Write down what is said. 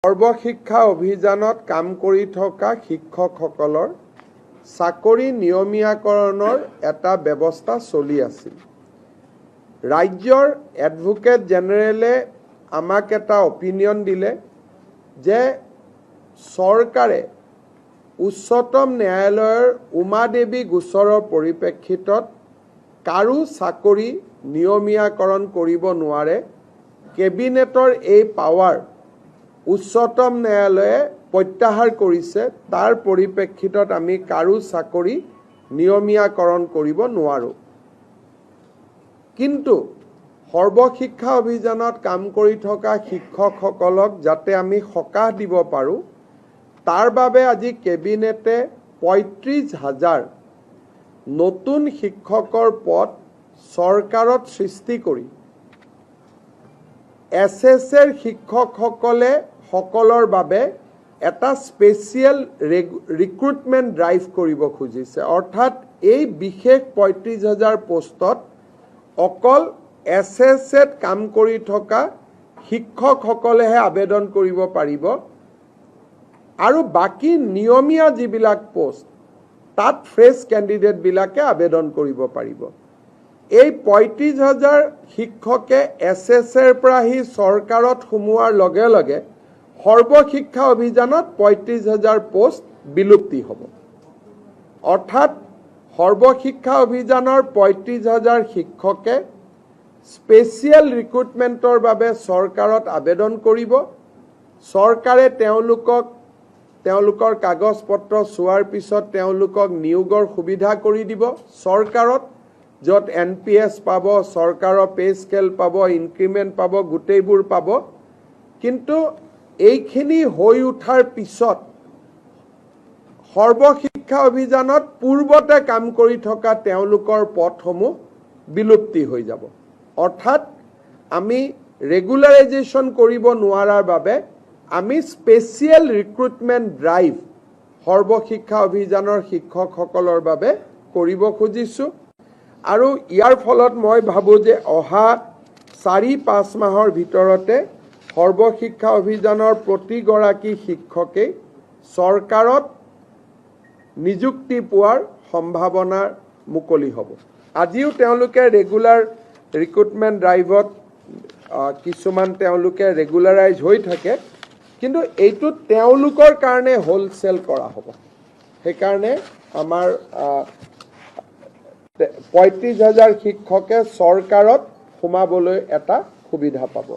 সৰ্বশিক্ষা অভিযানত কাম কৰি থকা শিক্ষকসকলৰ চাকৰি নিয়মীয়াকৰণৰ এটা ব্যৱস্থা চলি আছিল। ৰাজ্যৰ এডভোকেট জেনেৰেলে আমাক এটা অপিনিয়ন দিলে যে চৰকাৰে উচ্চতম ন্যায়ালয়ৰ উমাদেৱী গোচৰৰ পৰিপ্ৰেক্ষিতত কাৰো চাকৰি নিয়মীয়াকৰণ কৰিব নোৱাৰে। কেবিনেটৰ এই পাৱাৰ উচ্চতম ন্যায়ালয়ে প্ৰত্যাহাৰ কৰিছে। তাৰ পৰিপ্ৰেক্ষিতত আমি কাৰো চাকৰি নিয়মীয়াকৰণ কৰিব নোৱাৰোঁ। কিন্তু সৰ্বশিক্ষা অভিযানত কাম কৰি থকা শিক্ষকসকলক যাতে আমি সকাহ দিব পাৰোঁ, তাৰ বাবে আজি কেবিনেটে ৩৫,০০০ নতুন শিক্ষকৰ পদ চৰকাৰত সৃষ্টি কৰি SSR শিক্ষকসকলৰ বাবে এটা স্পেচিয়েল ৰিক্ৰুটমেণ্ট ড্ৰাইভ কৰিব খুজিছে। অৰ্থাৎ এই বিশেষ ৩৫,০০০ পোষ্টত অকল SSR কাম কৰি থকা শিক্ষকসকলেহে আবেদন কৰিব পাৰিব আৰু বাকী নিয়মীয়া যিবিলাক পোষ্ট তাত ফ্ৰেছ কেণ্ডিডেটবিলাকে আবেদন কৰিব পাৰিব। এই ৩৫,০০০ শিক্ষকে SSR পৰা আহি চৰকাৰত সোমোৱাৰ লগে লগে সৰ্বশিক্ষা অভিযানত ৩৫,০০০ পোষ্ট বিলুপ্তি হ'ব। অৰ্থাৎ সৰ্বশিক্ষা অভিযানৰ ৩৫,০০০ শিক্ষকে স্পেচিয়েল ৰিক্ৰুটমেণ্টৰ বাবে চৰকাৰত আবেদন কৰিব। চৰকাৰে তেওঁলোকৰ কাগজ পত্ৰ চোৱাৰ পিছত তেওঁলোকক নিয়োগৰ সুবিধা কৰি দিব চৰকাৰত, য'ত NPS পাব, চৰকাৰৰ পে স্কেল পাব, ইনক্ৰিমেণ্ট পাব, গোটেইবোৰ পাব। কিন্তু এইখিনি হৈ উঠাৰ পিছত সৰ্বশিক্ষা অভিযানত পূৰ্বতে কাম কৰি থকা তেওঁলোকৰ পদসমূহ বিলুপ্তি হৈ যাব। অৰ্থাৎ আমি ৰেগুলাৰাইজেশ্যন কৰিব নোৱাৰাৰ বাবে আমি স্পেচিয়েল ৰিক্ৰুটমেণ্ট ড্ৰাইভ সৰ্বশিক্ষা অভিযানৰ শিক্ষকসকলৰ বাবে কৰিব খুজিছোঁ। আৰু ইয়াৰ ফলত মই ভাবোঁ যে অহা ৪-৫ মাহৰ ভিতৰতে সৰ্বশিক্ষা অভিযানৰ প্ৰতিগৰাকী শিক্ষকেই চৰকাৰত নিযুক্তি পোৱাৰ সম্ভাৱনা মুকলি হ'ব। আজিও তেওঁলোকে ৰেগুলাৰ ৰিক্ৰুটমেণ্ট ড্ৰাইভত কিছুমান তেওঁলোকে ৰেগুলাৰাইজ হৈ থাকে, কিন্তু এইটোত তেওঁলোকৰ কাৰণে হোলচেল কৰা হ'ব। সেইকাৰণে আমাৰ ৩৫,০০০ শিক্ষকে চৰকাৰত সোমাবলৈ এটা সুবিধা পাব।